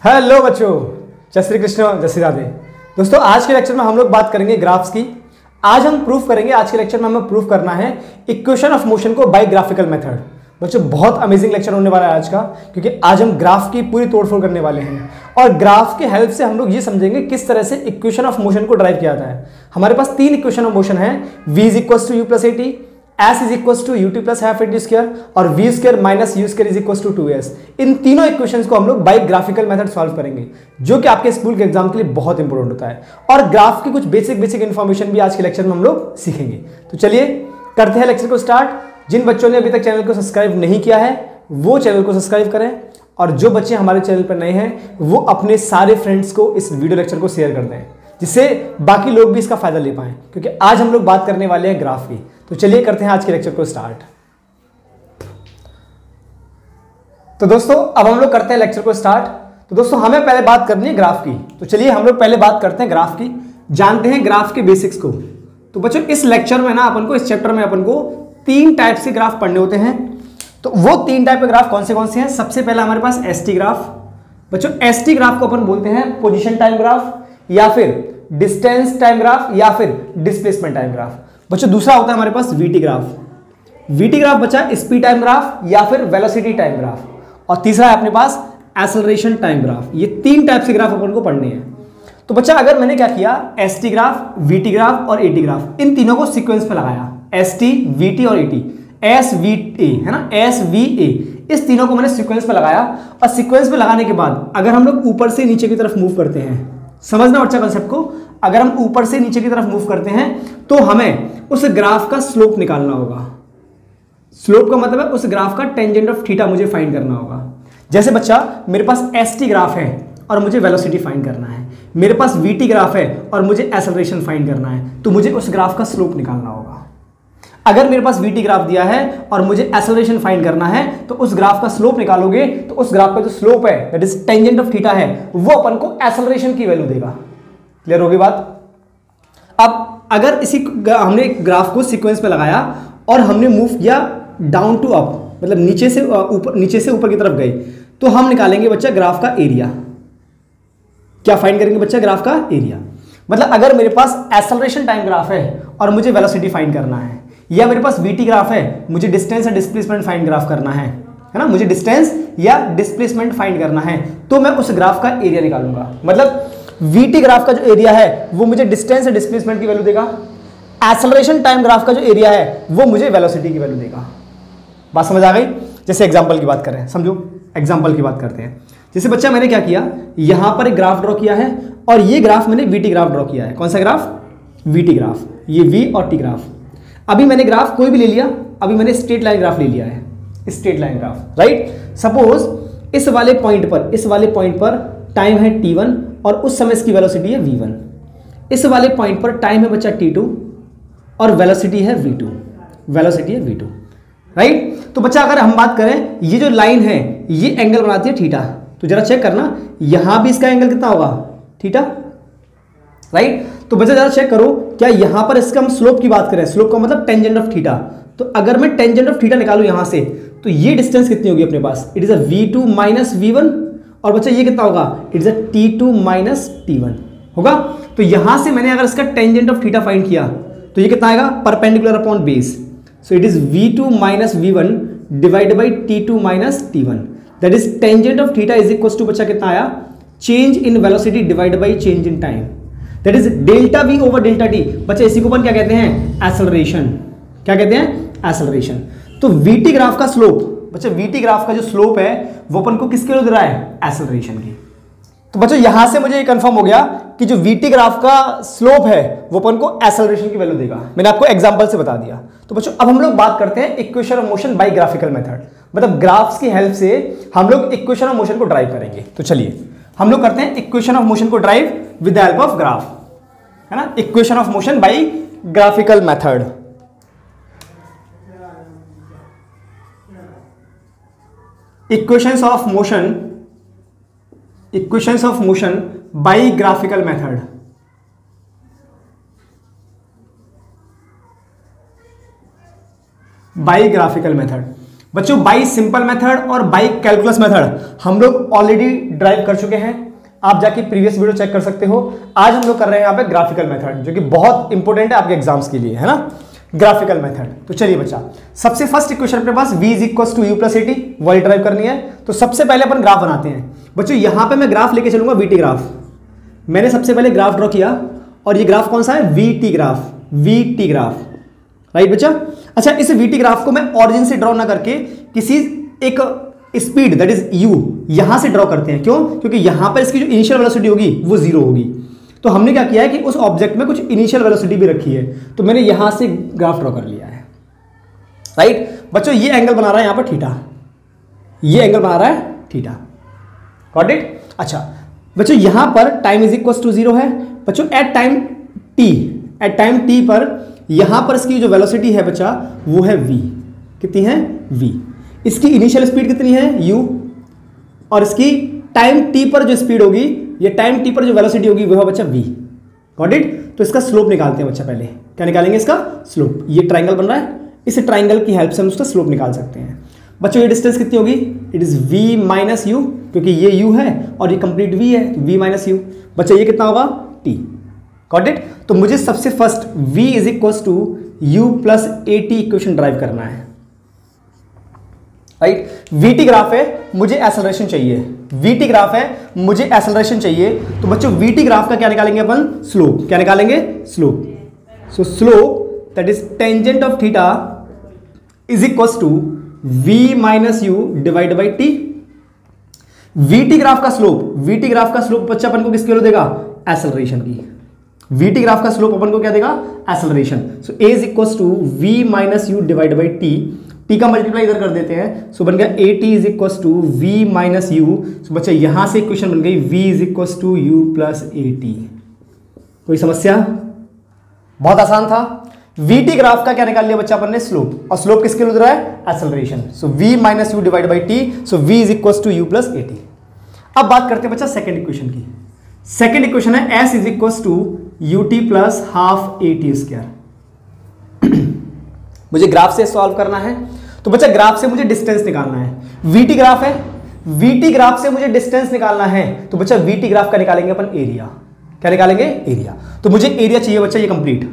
Hello बच्चों, जय श्री कृष्ण, जय श्री राधे। दोस्तों, आज के लेक्चर में हम लोग बात करेंगे ग्राफ्स की। आज हम प्रूफ करेंगे, आज के लेक्चर में हमें प्रूफ करना है इक्वेशन ऑफ मोशन को बाय ग्राफिकल मेथड। बच्चों, बहुत अमेजिंग लेक्चर होने वाला है आज का, क्योंकि आज हम ग्राफ की पूरी तोड़फोड़ करने वाले हैं और ग्राफ की हेल्प से हम लोग ये समझेंगे किस तरह से इक्वेशन ऑफ मोशन को ड्राइव किया जाता है। हमारे पास तीन इक्वेशन ऑफ मोशन है, v is equal to you plus a t, s is equal to u t plus half a t square और v square minus u square is equal to 2s। इन तीनों इक्वेशंस को हम लोग बाय ग्राफिकल मेथड सॉल्व करेंगे, जो कि आपके स्कूल के एग्जाम के लिए बहुत इंपॉर्टेंट होता है। और ग्राफ की कुछ बेसिक इंफॉर्मेशन भी आज के लेक्चर में हम लोग सीखेंगे। तो चलिए करते हैं लेक्चर को स्टार्ट। जिन बच्चों ने अभी तक चैनल को सब्सक्राइब नहीं किया है वो चैनल को सब्सक्राइब करें, और जो बच्चे हमारे चैनल पर नए हैं वो अपने सारे फ्रेंड्स को इस वीडियो लेक्चर को शेयर कर दें, जिससे बाकी लोग भी इसका फायदा ले पाएं, क्योंकि आज हम लोग बात करने वाले हैं ग्राफ की। तो चलिए करते हैं आज के लेक्चर को स्टार्ट। तो दोस्तों, अब हम लोग करते हैं लेक्चर को स्टार्ट। तो दोस्तों, हमें पहले बात करनी है ग्राफ की। तो चलिए हम लोग पहले बात करते हैं ग्राफ की, जानते हैं ग्राफ के बेसिक्स को। तो बच्चों, इस लेक्चर में ना अपन को, इस चैप्टर में अपन को तीन टाइप से ग्राफ पढ़ने होते हैं। तो वो तीन टाइप के ग्राफ कौन से हैं? सबसे पहला हमारे पास एसटी ग्राफ। बच्चों, एसटी ग्राफ को अपन बोलते हैं पोजीशन टाइम ग्राफ, या फिर डिस्टेंस टाइम ग्राफ, या फिर डिस्प्लेसमेंट टाइम ग्राफ। बच्चों, दूसरा होता है हमारे पास वीटी ग्राफ। वीटी ग्राफ बच्चा स्पीड टाइम ग्राफ या फिर वेलोसिटी टाइम ग्राफ, और तीसरा है अपने पास एक्सेलरेशन टाइम ग्राफ। ये तीन टाइप से ग्राफ अपन को पढ़ने हैं। तो बच्चा, अगर मैंने क्या किया, एसटी ग्राफ, वीटी ग्राफ और एटी ग्राफ, इन तीनों को सीक्वेंस पे लगाया, एसटी, वीटी और एटी, एस वी ए, है ना, एस वी ए, इस तीनों को मैंने सीक्वेंस पे लगाया। और सीक्वेंस पे लगाने के बाद अगर हम लोग ऊपर से नीचे की तरफ मूव करते हैं, समझना बच्चा कंसेप्ट को, अगर हम ऊपर से नीचे की तरफ मूव करते हैं तो हमें उस ग्राफ का स्लोप निकालना होगा। स्लोप का मतलब है उस ग्राफ का टेंजेंट ऑफ थीटा मुझे फाइंड करना होगा। जैसे बच्चा, मेरे पास एसटी ग्राफ है और मुझे वेलोसिटी फाइंड करना है, मेरे पास वीटी ग्राफ है और मुझे एक्सेलरेशन फाइंड करना है, तो मुझे उस ग्राफ का स्लोप निकालना होगा। अगर मेरे पास वीटी ग्राफ दिया है और मुझे एक्सेलरेशन फाइंड करना है, तो उस ग्राफ का स्लोप निकालोगे तो उस ग्राफ का जो स्लोप है, that is tangent of theta है, वो अपन को एक्सेलरेशन की वैल्यू देगा। क्लियर होगी बात? अब अगर हमने ग्राफ को सीक्वेंस पे लगाया और हमने मूव किया डाउन टू अप, मतलब नीचे से ऊपर की तरफ गए, तो हम निकालेंगे बच्चा ग्राफ का एरिया। क्या फाइंड करेंगे बच्चा? ग्राफ का एरिया। मतलब अगर मेरे पास एक्सेलरेशन टाइम ग्राफ है और मुझे वेलोसिटी फाइंड करना है, या मेरे पास वीटी ग्राफ है, मुझे डिस्टेंस या डिस्प्लेसमेंट फाइंड ग्राफ करना है ना, मुझे डिस्टेंस या डिस्प्लेसमेंट फाइंड करना है, तो मैं उस ग्राफ का एरिया निकालूंगा। मतलब वीटी ग्राफ का जो एरिया है वो मुझे डिस्टेंस या डिस्प्लेसमेंट की वैल्यू देगा, एक्सेलरेशन टाइम ग्राफ का जो एरिया है वो मुझे वेलोसिटी की वैल्यू देगा। बात समझ आ गई? जैसे एग्जांपल की बात करें, समझो, एग्जांपल की बात करते हैं। जैसे बच्चा, मैंने क्या किया, यहां पर एक ग्राफ ड्रॉ किया है और ये ग्राफ मैंने वीटी ग्राफ ड्रॉ किया है। कौन सा ग्राफ? VT graph. ये वी और टी ग्राफ। अभी मैंने ग्राफ कोई भी ले लिया, अभी मैंने स्ट्रेट लाइन ग्राफ ले लिया है, straight line graph, right. Suppose इस वाले पॉइंट पर टाइम है t1 और उस समय इसकी वेलोसिटी है v1। इस वाले पॉइंट पर टाइम है बच्चा t2 और वेलोसिटी है v2, राइट। तो बच्चा, अगर हम बात करें, ये जो लाइन है ये एंगल बनाती है थीटा, तो जरा चेक करना, यहां भी इसका एंगल कितना होगा? Theta, right. तो बच्चा जरा चेक करो, क्या यहां पर इसका हम स्लोप की बात करें, स्लोप का मतलब टेंजेंट ऑफ थीटा, तो अगर मैं टेंजेंट ऑफ थीटा निकालूं यहां से, तो ये डिस्टेंस कितनी होगी अपने पास? It is a v2 minus v1, और बच्चा ये कितना होगा? It is a t2 minus t1 होगा। तो यहां से मैंने अगर इसका टेंजेंट ऑफ थीटा फाइंड किया तो ये कितना आएगा? Perpendicular upon base, so it is v2 minus v1 divided by t2 minus t1, that is tangent of theta is equal to बच्चा कितना आया? Change in velocity divided by change in time, that is delta v over delta t। बच्चा, इसी को अपन क्या कहते हैं? Acceleration. क्या कहते हैं? एक्सेलरेशन। तो वीटी ग्राफ का स्लोप, बच्चा वीटी ग्राफ का जो स्लोप है वो अपन को किसके लिए दे रहा है? एक्सेलरेशन की। तो बच्चों, यहां से मुझे ये कंफर्म हो गया कि जो वीटी ग्राफ का स्लोप है वो अपन को एक्सेलरेशन की वैल्यू देगा। मैंने आपको एग्जांपल से बता दिया। तो बच्चों, अब हम लोग बात करते हैं equation of motion by graphical method, मतलब ग्राफ्स की हेल्प से हम लोग इक्वेशन ऑफ मोशन को ड्राइव करेंगे। तो चलिए हम लोग करते हैं इक्वेशन ऑफ मोशन को derive with the help of graph, है ना, equation of motion by graphical method. Equations of motion by graphical method. By graphical method बच्चों बाई सिंपल मेथड और बाई कैलकुलस मेथड हम लोग ऑलरेडी ड्राइव कर चुके हैं, आप जाके प्रीवियस वीडियो चेक कर सकते हो। आज हम लोग कर रहे हैं यहाँ पे ग्राफिकल मेथड, जो कि बहुत इंपॉर्टेंट है आपके एग्जाम्स के लिए, है ना, ग्राफिकल मेथड। तो चलिए बच्चा, सबसे फर्स्ट इक्वेशन अपने पास v is equal to you plus a t, वही ड्राइव करनी है। तो सबसे पहले अपन ग्राफ बनाते हैं बच्चों। यहां पे मैं ग्राफ लेके चलूंगा वीटी ग्राफ। मैंने सबसे पहले ग्राफ ड्रॉ किया और ये ग्राफ कौन सा है, VT graph, VT graph, right बच्चा। अच्छा, इस वीटी ग्राफ को मैं ऑरिजिन से ड्रॉ ना करके किसी एक स्पीड दैट इज u यहां से ड्रॉ करते हैं। क्यों? क्योंकि यहां पर इसकी जो इनिशियल वेलोसिटी होगी वो जीरो होगी। तो हमने क्या किया है कि उस ऑब्जेक्ट में कुछ इनिशियल वेलोसिटी भी रखी है, तो मैंने यहां से ग्राफ ड्रॉ कर लिया है, राइट बच्चों। ये एंगल बना रहा है यहां पर थीटा, ये एंगल बना रहा है थीटा, गॉट इट। अच्छा बच्चों, यहां पर time is equal to zero है बच्चों। At time t, at time t पर यहां पर इसकी जो वेलोसिटी है बच्चा वो है v, कितनी है v। इसकी इनिशियल स्पीड कितनी है u, और इसकी टाइम t पर जो स्पीड होगी, ये टाइम t पर जो वेलोसिटी होगी वो है बच्चा v, गॉट इट। तो इसका स्लोप निकालते हैं बच्चा। पहले क्या निकालेंगे, इसका स्लोप। ये ट्राइंगल बन रहा है, इस ट्राइंगल की हेल्प से हम उसका स्लोप निकाल सकते हैं बच्चों। ये डिस्टेंस कितनी होगी, it is v minus you, क्योंकि ये u है और ये कंप्लीट v है, तो v माइनस यू। बच्चा ये कितना होगा, t, गॉट इट। तो मुझे सबसे first v is equal to u plus A t equation derive करना है, राइट। vt ग्राफ है, मुझे एक्सेलरेशन चाहिए, vt ग्राफ है, मुझे एक्सेलरेशन चाहिए। तो बच्चों vt ग्राफ का क्या निकालेंगे अपन, स्लोप। क्या निकालेंगे, slope. So slope that is tangent of theta is equal to v minus u divide by t. vt graph का स्लोप, vt ग्राफ का स्लोप बच्चा अपन को किसकी वैल्यू देगा, एक्सेलरेशन की। vt ग्राफ का स्लोप अपन को क्या देगा, acceleration. So a is equal to v minus u divide by t, t का मल्टीप्लाई इधर कर देते हैं। सो बन गया a t is equal to v minus U. So बच्चा यहां से इक्वेशन बन गई v is equal to you plus A T. कोई समस्या, बहुत आसान था। vt ग्राफ का क्या निकाल लिया बच्चा अपन ने, स्लोप, और स्लोप किसके लिए रहा है, acceleration. So v minus u divide by t, so v is equal to you plus A t. अब बात करते हैं बच्चा सेकंड इक्वेशन की। सेकंड इक्वेशन है s is equal to u t plus half a t square. मुझे graph से solve करना है, तो बच्चा ग्राफ से मुझे डिस्टेंस निकालना है। वीटी ग्राफ है, वीटी ग्राफ से मुझे डिस्टेंस निकालना है, तो बच्चा वीटी ग्राफ का निकालेंगे अपन एरिया। क्या निकालेंगे, एरिया। तो मुझे एरिया चाहिए बच्चा, ये कंप्लीट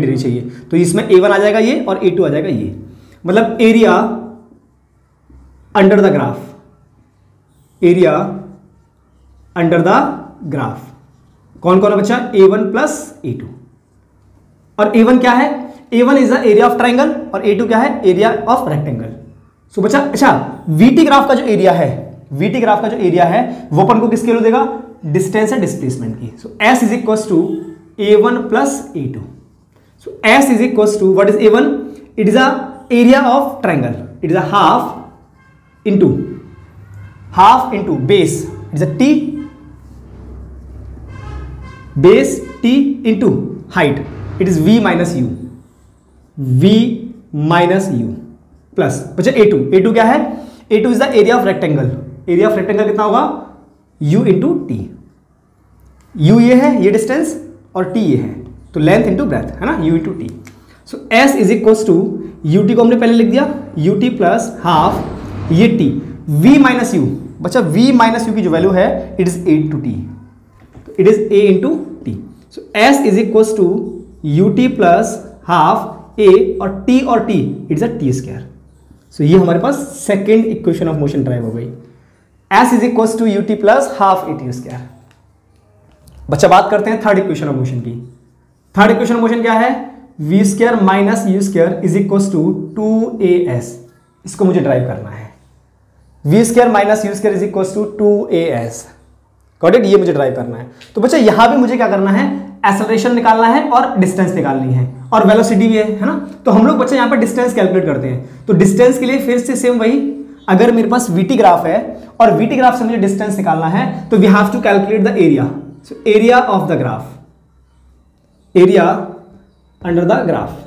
एरिया चाहिए। तो इसमें a1 आ जाएगा ये, और a2 आ जाएगा ये, मतलब area under the graph, area under the graph. कौन कौन है बच्चा, a1 प्लस a2। और a1 क्या है, a1 is the area of triangle, और a2 क्या है, एरिया ऑफ रेक्टेंगल। सो बच्चा अच्छा, वीटी ग्राफ का जो एरिया है, वीटी ग्राफ का जो एरिया है वो अपन को किसके लिए देगा, डिस्टेंस है डिस्प्लेसमेंट की। So s is equal to a1 plus a2। So s is equal to what is a1, it is a area of triangle, it is a half into base, it is a t, base t into height, it is v minus u, v minus u plus बच्चा a2 क्या है, a2 is the area of rectangle. Area of rectangle कितना होगा, u into T. u ये है, ये distance, और t ये है, तो लेंथ इंटू ब्रेथ, है ना, u into T. So s is equal to ut को हमने पहले लिख दिया, ut प्लस हाफ ये t, v माइनस यू। बच्चा v माइनस यू की जो वैल्यू है it is a into T, it is a into T. So s is equal to ut plus half a, और t it is a T square. सो ये हमारे पास second equation of motion derive हो गई, s is equal to ut plus half a t square. बच्चा बात करते हैं थर्ड इक्वेशन ऑफ मोशन की। थर्ड इक्वेशन ऑफ मोशन क्या है, v square minus u square is equal to 2as। इसको मुझे ड्राइव करना है, v square minus u square is equal to 2as, got it. ये मुझे ड्राइव करना है। तो बच्चा यहां भी मुझे क्या करना है, एक्सेलरेशन निकालना है और डिस्टेंस निकालनी है, और वेलोसिटी भी है ना। तो हम लोग बच्चा यहां पर डिस्टेंस कैलकुलेट करते हैं। तो डिस्टेंस के लिए फिर से सेम वही, अगर मेरे पास वीटी ग्राफ है और वीटी ग्राफ से मुझे डिस्टेंस निकालना है, तो we have to calculate the area. So area of the graph, area under the graph,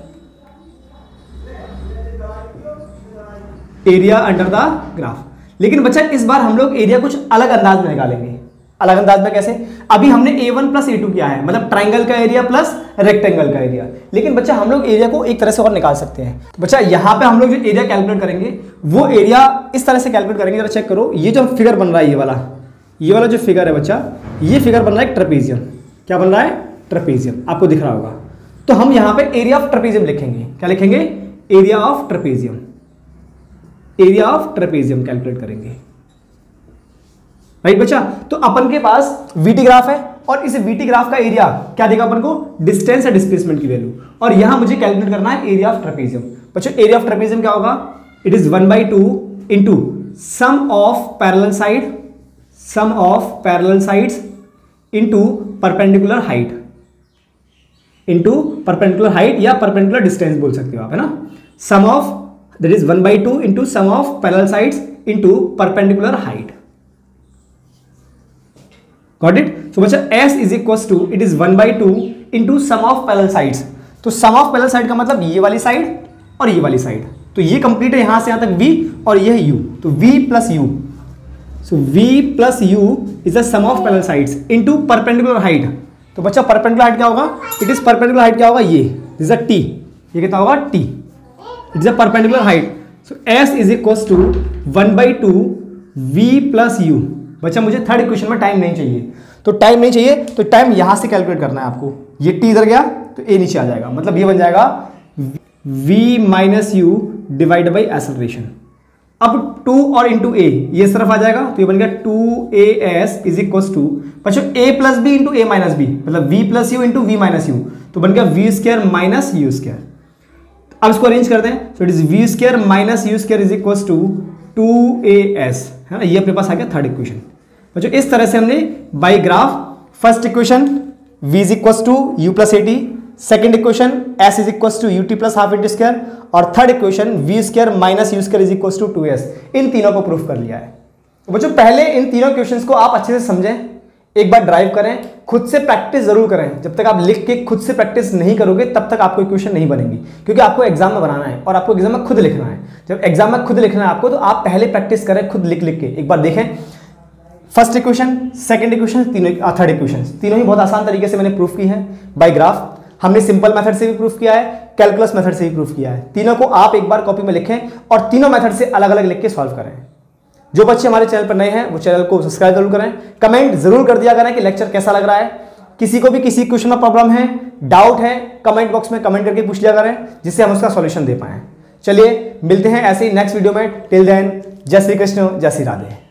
area under the graph. लेकिन बच्चा इस बार हम लोग एरिया कुछ अलग अंदाज में निकालेंगे। अलग अंदाज में कैसे, अभी हमने a1 प्लस a2 किया है, मतलब ट्राइंगल का एरिया प्लस रेक्टेंगल का एरिया। लेकिन बच्चा हम लोग एरिया को एक तरह से और निकाल सकते हैं। तो बच्चा यहां पे हम लोग जो एरिया कैलकुलेट करेंगे वो एरिया इस तरह से कैलकुलेट करेंगे। जरा चेक करो, ये जो फिगर बन रहा है, ये वाला जो फिगर है बच्चा, ये फिगर बन रहा है ट्रेपेजियम। क्या बन रहा है? ट्रेपेजियम। आपको दिख रहा होगा। तो हम यहां पे एरिया ऑफ ट्रेपेजियम लिखेंगे। क्या लिखेंगे? Area of trapezium. Area of trapezium calculate करेंगे, राइट बच्चा। तो अपन के पास वीटी ग्राफ है और इस वीटी ग्राफ का एरिया क्या देगा अपन को? डिस्टेंस या डिस्प्लेसमेंट की वैल्यू। और यहां मुझे कैलकुलेट करना है एरिया ऑफ ट्रेपेजियम। बच्चों एरिया ऑफ ट्रेपेजियम क्या होगा? It is 1/2 into sum of parallel side, sum of parallel sides into perpendicular height, into perpendicular height या परपेंडिकुलर डिस्टेंस बोल सकते हो आप, है ना। Sum of that is 1/2 into sum of parallel sides into perpendicular height. Got it? So बच्चा S is equal to it is 1/2 into sum of parallel sides. तो सम of parallel side का मतलब ये वाली साइड और ये वाली साइड। तो ये कंप्लीट है यहां से यहां तक V और ये है U, तो V plus U। So V plus U is the sum of parallel sides into perpendicular height. तो बच्चा परपेंडिकुलर हाइट क्या होगा? इट इज परपेंडिकुलर हाइट क्या होगा? ये इज अ T। ये कितना होगा? T। It is a perpendicular height. So S is equal to 1/2 V plus U। बच्चा मुझे थर्ड इक्वेशन में टाइम नहीं चाहिए, तो टाइम नहीं चाहिए तो टाइम यहां से कैलकुलेट करना है आपको। ये T इधर गया तो A नीचे आ जाएगा, मतलब ये बन जाएगा V minus U divide by acceleration. अब 2 और इंटू A ये तरफ आ जाएगा, तो ये बन गया 2AS इज इक्वल टू बच्चों A plus b into A minus b, मतलब V plus u into V minus u, तो बन गया V square minus U square. अब इसको अरेंज करते हैं, so it is V square minus U square is equal to 2AS, है ना। ये अपने पास आ गया थर्ड इक्वेशन। बच्चों इस तरह से हमने by graph first equation V is equal to U plus AT, second equation S is equal to UT plus half AT square, और third equation V square minus U square is equal to 2S, इन तीनों को proof कर लिया है। तो बच्चों पहले इन तीनों क्वेश्चंस को आप अच्छे से समझें, एक बार ड्राइव करें, खुद से प्रैक्टिस जरूर करें। जब तक आप लिख के खुद से प्रैक्टिस नहीं करोगे तब तक आपको इक्वेशन नहीं बनेगी, क्योंकि आपको एग्जाम में बनाना है और आपको एग्जाम में खुद लिखना है। जब एग्जाम में खुद लिखना है आपको, तो आप पहले प्रैक्टिस करें खुद लिख लिख के। एक बार देखें first equation, second equation, third equation, तीनों ही बहुत आसान तरीके से मैंने प्रूफ की है बाय ग्राफ। हमने सिंपल मेथड से भी प्रूफ किया है, कैलकुलस मेथड से भी प्रूफ किया है। तीनों को आप एक बार कॉपी में लिखें और तीनों मेथड से अलग अलग लिख के सॉल्व करें। जो बच्चे हमारे चैनल पर नए हैं वो चैनल को सब्सक्राइब जरूर करें, कमेंट जरूर कर दिया करें कि लेक्चर कैसा लग रहा है। किसी को भी किसी क्वेश्चन में प्रॉब्लम है, डाउट है, कमेंट बॉक्स में कमेंट करके पूछ लिया करें, जिससे हम उसका सॉल्यूशन दे पाएं। चलिए मिलते हैं ऐसे ही नेक्स्ट वीडियो में। टिल देन जय श्री कृष्ण, जय श्री राधे।